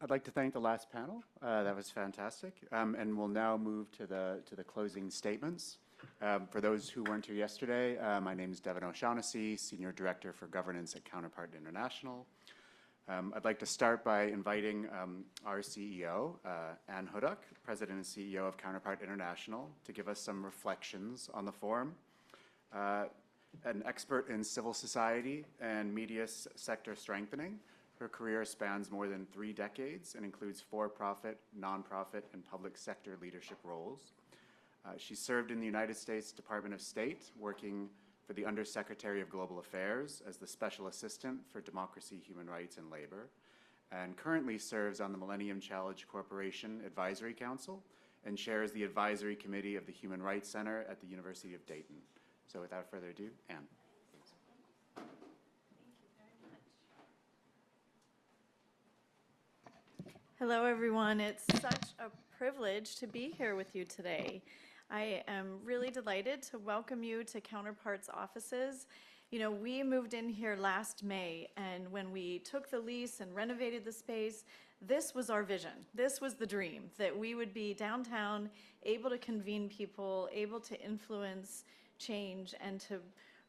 I'd like to thank the last panel. That was fantastic. And we'll now move to the closing statements. For those who weren't here yesterday, my name is Devin O'Shaughnessy, Senior Director for Governance at Counterpart International. I'd like to start by inviting our CEO, Ann Hudock, President and CEO of Counterpart International, to give us some reflections on the forum. An expert in civil society and media sector strengthening, her career spans more than 3 decades and includes for-profit, nonprofit, and public sector leadership roles. She served in the United States Department of State, working for the Undersecretary of Global Affairs as the Special Assistant for Democracy, Human Rights, and Labor, and currently serves on the Millennium Challenge Corporation Advisory Council and chairs the Advisory Committee of the Human Rights Center at the University of Dayton. So without further ado, Ann. Hello, everyone. It's such a privilege to be here with you today. I am really delighted to welcome you to Counterpart's offices. You know, we moved in here last May, and when we took the lease and renovated the space, this was our vision. This was the dream, that we would be downtown, able to convene people, able to influence change, and to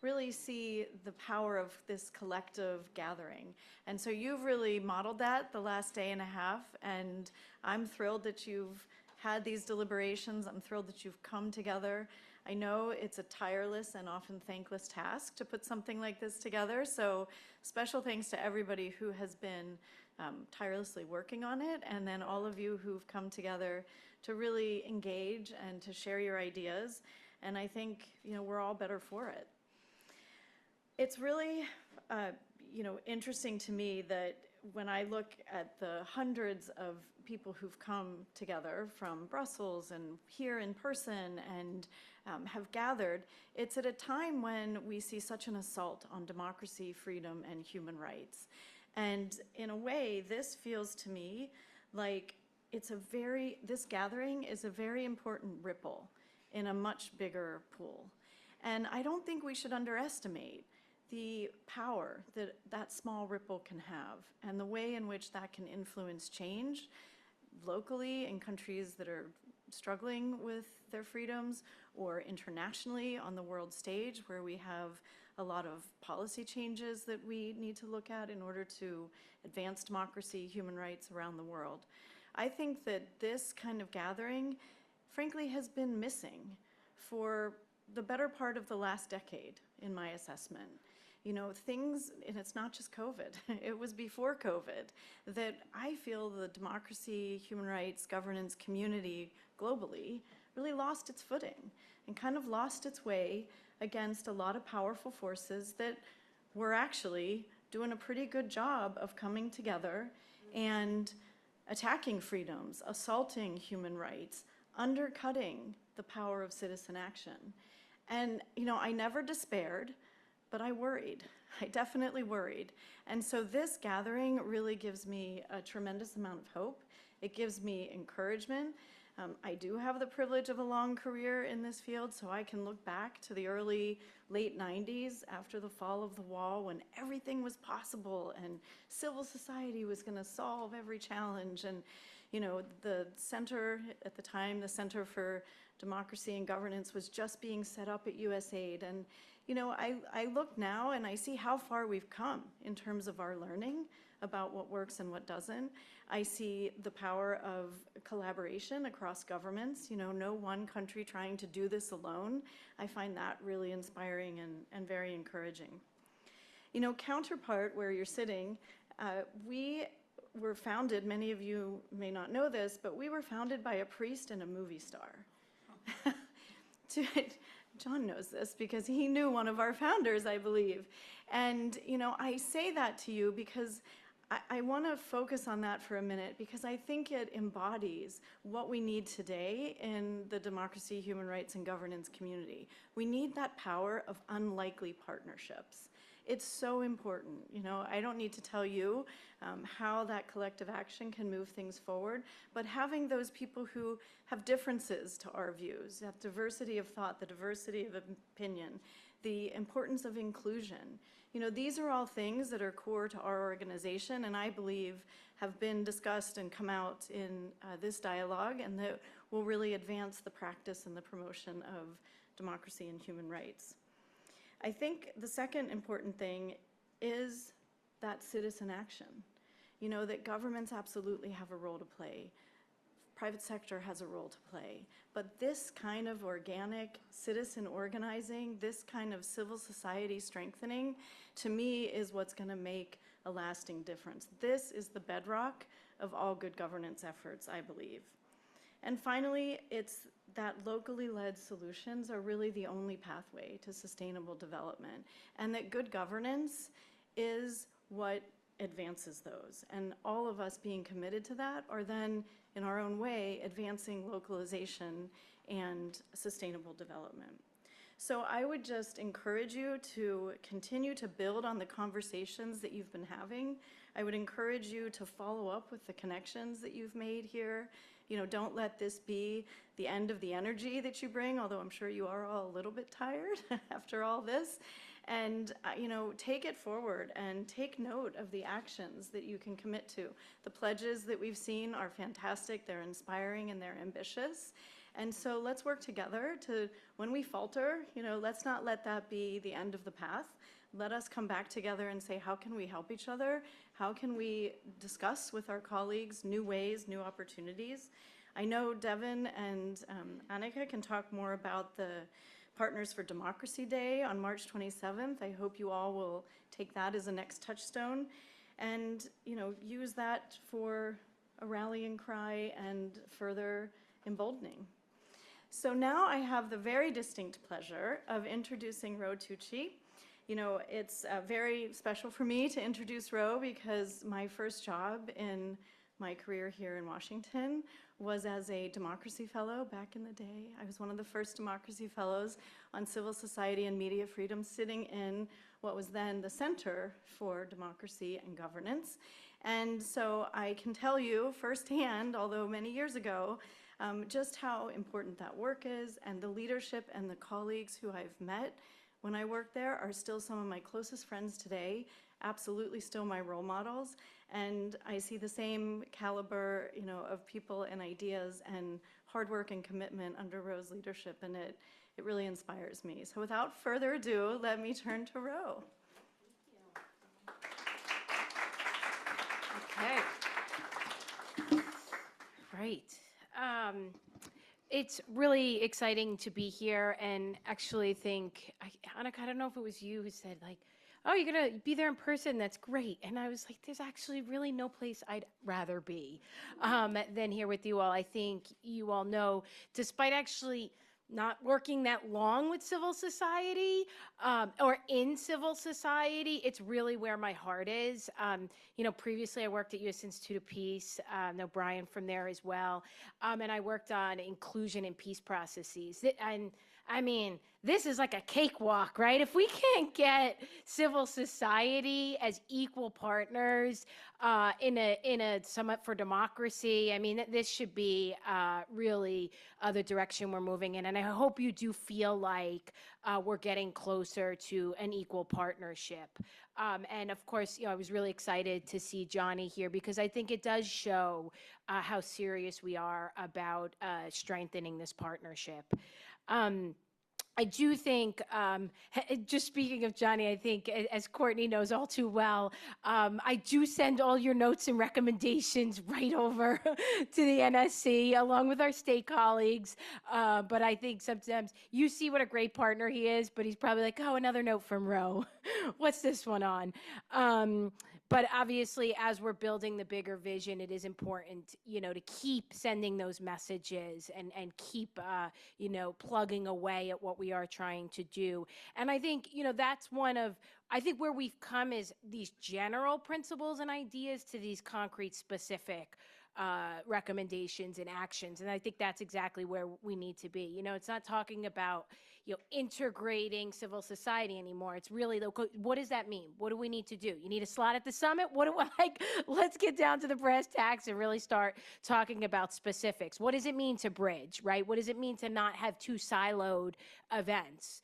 really see the power of this collective gathering. And so you've really modeled that the last day and a half, and I'm thrilled that you've had these deliberations. I'm thrilled that you've come together. I know it's a tireless and often thankless task to put something like this together, so special thanks to everybody who has been tirelessly working on it, and then all of you who've come together to really engage and to share your ideas. And I think, you know, we're all better for it. It's really, interesting to me that when I look at the hundreds of people who've come together from Brussels and here in person and have gathered, it's at a time when we see such an assault on democracy, freedom, and human rights. And in a way, this feels to me like this gathering is a very important ripple in a much bigger pool. And I don't think we should underestimate the power that that small ripple can have and the way in which that can influence change locally in countries that are struggling with their freedoms, or internationally on the world stage where we have a lot of policy changes that we need to look at in order to advance democracy, human rights around the world. I think that this kind of gathering, frankly, has been missing for the better part of the last decade, in my assessment. You know, things, and it's not just COVID, it was before COVID, that I feel the democracy, human rights, governance community globally really lost its footing and kind of lost its way against a lot of powerful forces that were actually doing a pretty good job of coming together and attacking freedoms, assaulting human rights, undercutting the power of citizen action. And, you know, I never despaired, but I worried. I definitely worried. And so this gathering really gives me a tremendous amount of hope. It gives me encouragement. I do have the privilege of a long career in this field, so I can look back to the late 90s after the fall of the wall, when everything was possible and civil society was going to solve every challenge. And, you know, the center at the time, the Center for Democracy and Governance, was just being set up at USAID. And, you know, I look now and I see how far we've come in terms of our learning about what works and what doesn't. I see the power of collaboration across governments, you know, no one country trying to do this alone. I find that really inspiring and very encouraging. You know, Counterpart, where you're sitting, we were founded, many of you may not know this, but we were founded by a priest and a movie star. John knows this because he knew one of our founders, I believe. And, you know, I say that to you because I want to focus on that for a minute, because I think it embodies what we need today in the democracy, human rights, and governance community. We need that power of unlikely partnerships. It's so important. You know, I don't need to tell you how that collective action can move things forward, but having those people who have differences to our views, that diversity of thought, the diversity of opinion, the importance of inclusion. You know, these are all things that are core to our organization, and I believe have been discussed and come out in this dialogue, and that will really advance the practice and the promotion of democracy and human rights. I think the second important thing is that citizen action. You know, that governments absolutely have a role to play. Private sector has a role to play. But this kind of organic citizen organizing, this kind of civil society strengthening, to me is what's going to make a lasting difference. This is the bedrock of all good governance efforts, I believe. And finally, it's that locally led solutions are really the only pathway to sustainable development, and that good governance is what advances those. And all of us being committed to that are then, in our own way, advancing localization and sustainable development. So I would just encourage you to continue to build on the conversations that you've been having. I would encourage you to follow up with the connections that you've made here. You know, don't let this be the end of the energy that you bring, although I'm sure you are all a little bit tired after all this. And, you know, take it forward and take note of the actions that you can commit to. The pledges that we've seen are fantastic, they're inspiring, and they're ambitious. And so let's work together to, when we falter, you know, let's not let that be the end of the path. Let us come back together and say, how can we help each other? How can we discuss with our colleagues new ways, new opportunities? I know Devin and Annika can talk more about the Partners for Democracy Day on March 27th. I hope you all will take that as a next touchstone and, you know, use that for a rallying cry and further emboldening. So now I have the very distinct pleasure of introducing Ro Tucci. You know, it's very special for me to introduce Ro because my first job in my career here in Washington was as a democracy fellow back in the day. I was one of the first democracy fellows on civil society and media freedom, sitting in what was then the Center for Democracy and Governance. And so I can tell you firsthand, although many years ago, just how important that work is, and the leadership and the colleagues who I've met when I worked there are still some of my closest friends today, absolutely still my role models. And I see the same caliber, you know, of people and ideas and hard work and commitment under Ro's leadership, and it really inspires me. So without further ado, let me turn to Ro. Okay. Right. It's really exciting to be here, and actually think, Annika, I don't know if it was you who said, like, oh, you're going to be there in person, that's great. And I was like, there's actually really no place I'd rather be than here with you all. I think you all know, despite actually not working that long with civil society or in civil society, it's really where my heart is. You know, previously I worked at U.S. Institute of Peace, know Brian from there as well, and I worked on inclusion and peace processes. And I mean, this is like a cakewalk, right? If we can't get civil society as equal partners in a summit for democracy, I mean, this should be really the direction we're moving in. And I hope you do feel like we're getting closer to an equal partnership. And of course, you know, I was really excited to see Johnny here because I think it does show how serious we are about strengthening this partnership. I do think, just speaking of Johnny, I think, as Courtney knows all too well, I do send all your notes and recommendations right over to the NSC, along with our state colleagues. But I think sometimes you see what a great partner he is, but he's probably like, oh, another note from Ro. What's this one on? But obviously, as we're building the bigger vision, it is important, you know, to keep sending those messages and keep, you know, plugging away at what we are trying to do. And I think, you know, that's one of, I think where we've come is these general principles and ideas to these concrete, specific recommendations and actions. And I think that's exactly where we need to be. You know, it's not talking about, you know, integrating civil society anymore. It's really, what does that mean? What do we need to do? You need a slot at the summit? What do I like? Let's get down to the brass tacks and really start talking about specifics. What does it mean to bridge, right? What does it mean to not have two siloed events?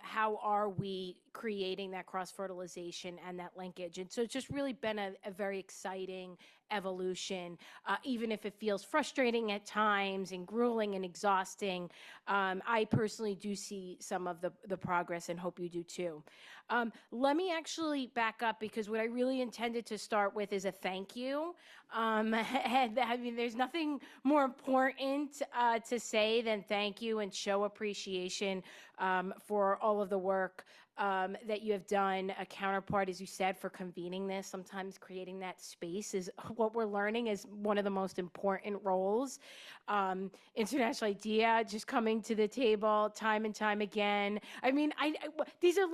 how are we creating that cross-fertilization and that linkage. And so it's just really been a very exciting evolution, even if it feels frustrating at times and grueling and exhausting. I personally do see some of the progress and hope you do too. Let me actually back up, because what I really intended to start with is a thank you. And I mean, there's nothing more important to say than thank you and show appreciation for all of the work that you have done. A Counterpart, as you said, for convening this. Sometimes creating that space is what we're learning is one of the most important roles. International IDEA just coming to the table time and time again. I mean, this is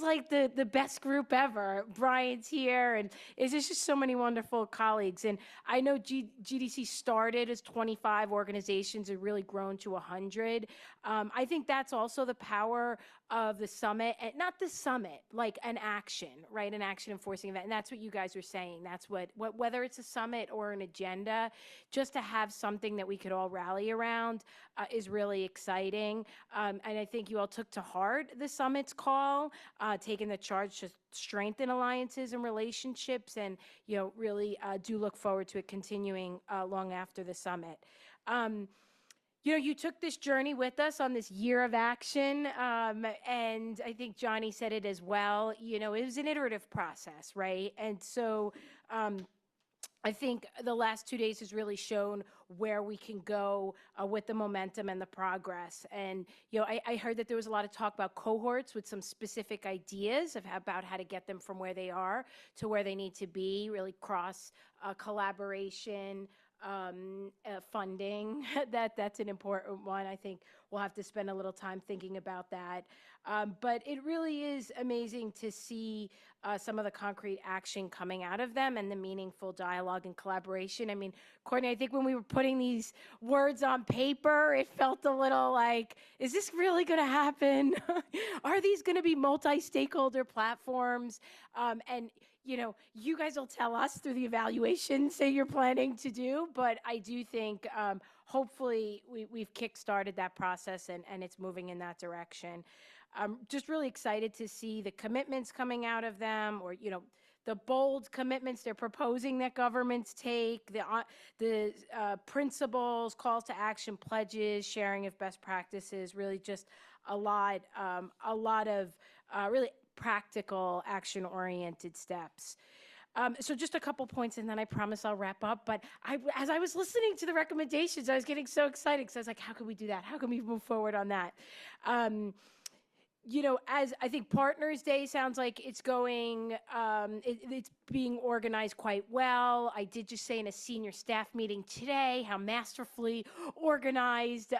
like the best group ever. Brian's here, and there's just so many wonderful colleagues. And I know GDC started as 25 organizations and really grown to 100. I think that's also the power of the summit, and not the summit, like an action, right? An action enforcing event. And that's what you guys are saying. That's what whether it's a summit or an agenda, just to have something that we could all rally around is really exciting. And I think you all took to heart the summit's call, taking the charge to strengthen alliances and relationships, and, you know, really do look forward to it continuing long after the summit. You know, you took this journey with us on this year of action, and I think Johnny said it as well. You know, it was an iterative process, right? And so I think the last 2 days has really shown where we can go with the momentum and the progress. And, you know, I heard that there was a lot of talk about cohorts with some specific ideas about how to get them from where they are to where they need to be, really cross collaboration, funding. That's an important one. I think we'll have to spend a little time thinking about that. But it really is amazing to see some of the concrete action coming out of them and the meaningful dialogue and collaboration. I mean, Courtney, I think when we were putting these words on paper, it felt a little like, is this really going to happen? Are these going to be multi-stakeholder platforms? And you know, you guys will tell us through the evaluations that you're planning to do, but I do think hopefully we've kickstarted that process and it's moving in that direction. I'm just really excited to see the commitments coming out of them, or, you know, the bold commitments they're proposing that governments take, the principles, calls to action, pledges, sharing of best practices, really just a lot of really practical, action-oriented steps. So just a couple points, and then I promise I'll wrap up. But as I was listening to the recommendations, I was getting so excited, because I was like, how can we do that? How can we move forward on that? You know, as I think Partners Day sounds like it's going, it's being organized quite well. I did just say in a senior staff meeting today how masterfully organized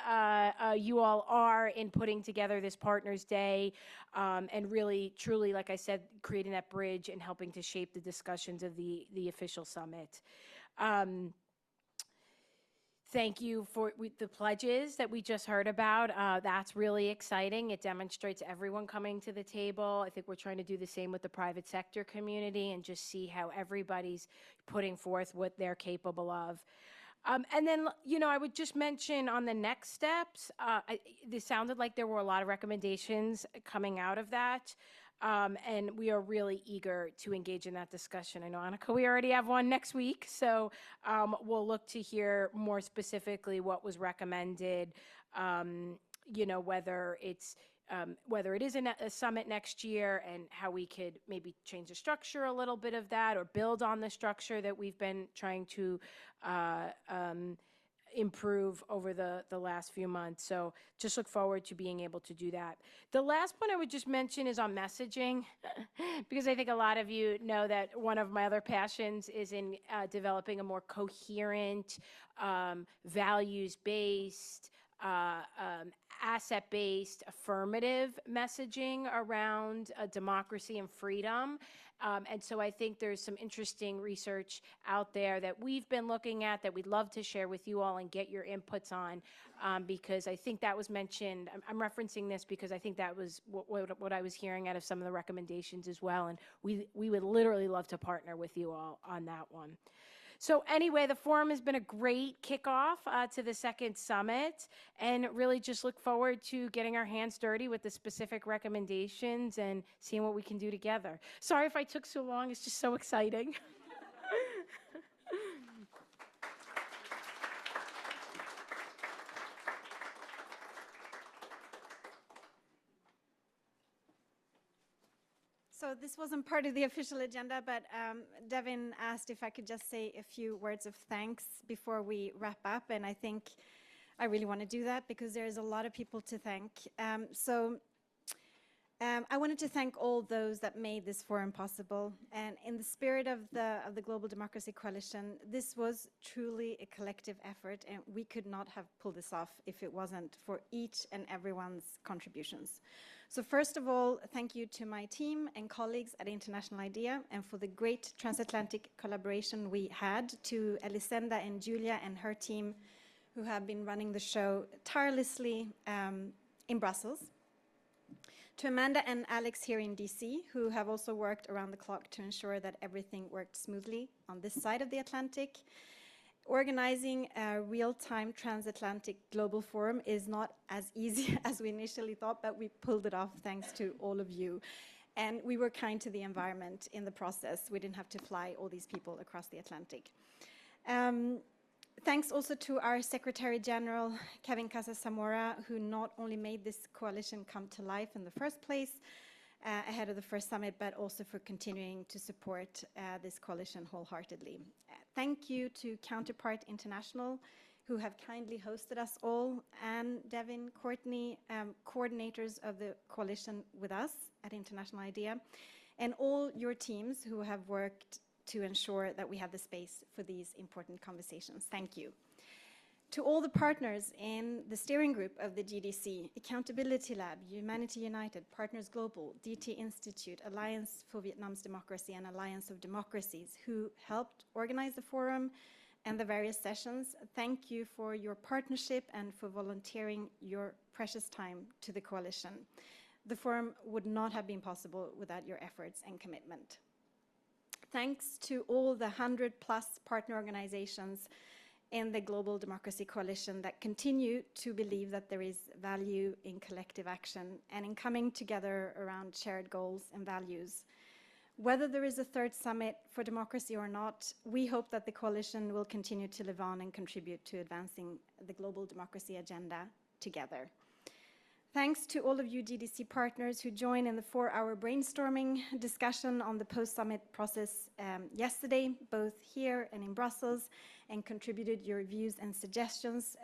you all are in putting together this Partners Day, and really, truly, like I said, creating that bridge and helping to shape the discussions of the official summit. Thank you for the pledges that we just heard about. That's really exciting. It demonstrates everyone coming to the table. I think we're trying to do the same with the private sector community and just see how everybody's putting forth what they're capable of. And then, you know, I would just mention on the next steps, this sounded like there were a lot of recommendations coming out of that. And we are really eager to engage in that discussion. I know, Annika, we already have one next week, so we'll look to hear more specifically what was recommended, you know, whether it is a summit next year, and how we could maybe change the structure a little bit of that, or build on the structure that we've been trying to improve over the last few months. So just look forward to being able to do that. The last point I would just mention is on messaging, because I think a lot of you know that one of my other passions is in developing a more coherent, values-based, asset-based, affirmative messaging around democracy and freedom. And so I think there's some interesting research out there that we've been looking at that we'd love to share with you all and get your inputs on, because I think that was mentioned. I'm referencing this because I think that was what I was hearing out of some of the recommendations as well. And we would literally love to partner with you all on that one. So anyway, the forum has been a great kickoff to the second summit, and really just look forward to getting our hands dirty with the specific recommendations and seeing what we can do together. Sorry if I took so long, it's just so exciting. So this wasn't part of the official agenda, but Devin asked if I could just say a few words of thanks before we wrap up, and I think I really want to do that because there's a lot of people to thank. I wanted to thank all those that made this forum possible, and in the spirit of the Global Democracy Coalition, this was truly a collective effort, and we could not have pulled this off if it wasn't for each and everyone's contributions. So first of all, thank you to my team and colleagues at International IDEA, and for the great transatlantic collaboration we had, to Elisenda and Julia and her team, who have been running the show tirelessly in Brussels. To Amanda and Alex here in DC, who have also worked around the clock to ensure that everything worked smoothly on this side of the Atlantic. Organizing a real-time transatlantic global forum is not as easy as we initially thought, but we pulled it off thanks to all of you. And we were kind to the environment in the process. We didn't have to fly all these people across the Atlantic. Thanks also to our Secretary General, Kevin Casas-Zamora, who not only made this coalition come to life in the first place ahead of the first summit, but also for continuing to support this coalition wholeheartedly. Thank you to Counterpart International, who have kindly hosted us all, and Devin, Courtney, coordinators of the coalition with us at International IDEA, and all your teams who have worked to ensure that we have the space for these important conversations. Thank you. To all the partners in the steering group of the GDC, Accountability Lab, Humanity United, Partners Global, DT Institute, Alliance for Vietnam's Democracy, and Alliance of Democracies, who helped organize the forum and the various sessions. Thank you for your partnership and for volunteering your precious time to the coalition. The forum would not have been possible without your efforts and commitment. Thanks to all the 100+ partner organizations in the Global Democracy Coalition that continue to believe that there is value in collective action and in coming together around shared goals and values. Whether there is a third summit for democracy or not, we hope that the coalition will continue to live on and contribute to advancing the global democracy agenda together. Thanks to all of you GDC partners who joined in the 4-hour brainstorming discussion on the post-summit process yesterday, both here and in Brussels, and contributed your views and suggestions.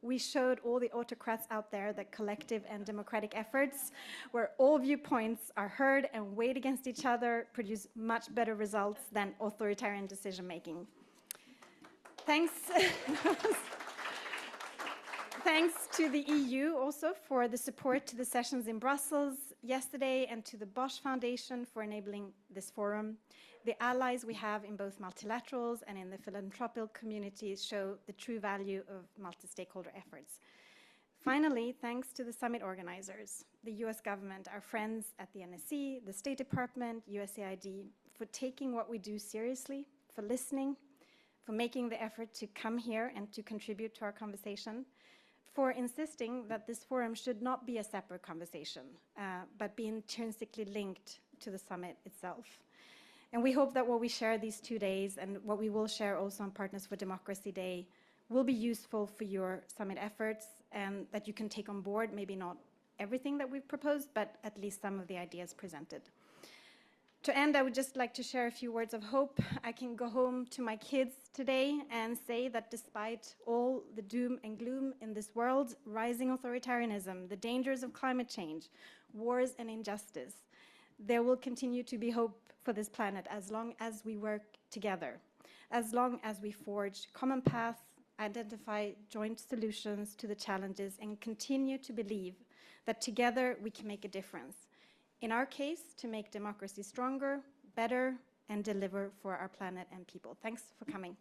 We showed all the autocrats out there that collective and democratic efforts, where all viewpoints are heard and weighed against each other, produce much better results than authoritarian decision-making. Thanks. Thanks to the EU also for the support to the sessions in Brussels yesterday, and to the Bosch Foundation for enabling this forum. The allies we have in both multilaterals and in the philanthropic communities show the true value of multi-stakeholder efforts. Finally, thanks to the summit organizers, the US government, our friends at the NSC, the State Department, USAID, for taking what we do seriously, for listening, for making the effort to come here and to contribute to our conversation, for insisting that this forum should not be a separate conversation, but be intrinsically linked to the summit itself. And we hope that what we share these 2 days, and what we will share also on Partners for Democracy Day, will be useful for your summit efforts, and that you can take on board, maybe not everything that we've proposed, but at least some of the ideas presented. To end, I would just like to share a few words of hope. I can go home to my kids today and say that despite all the doom and gloom in this world, rising authoritarianism, the dangers of climate change, wars and injustice, there will continue to be hope for this planet as long as we work together, as long as we forge common paths, identify joint solutions to the challenges, and continue to believe that together we can make a difference. In our case, to make democracy stronger, better, and deliver for our planet and people. Thanks for coming.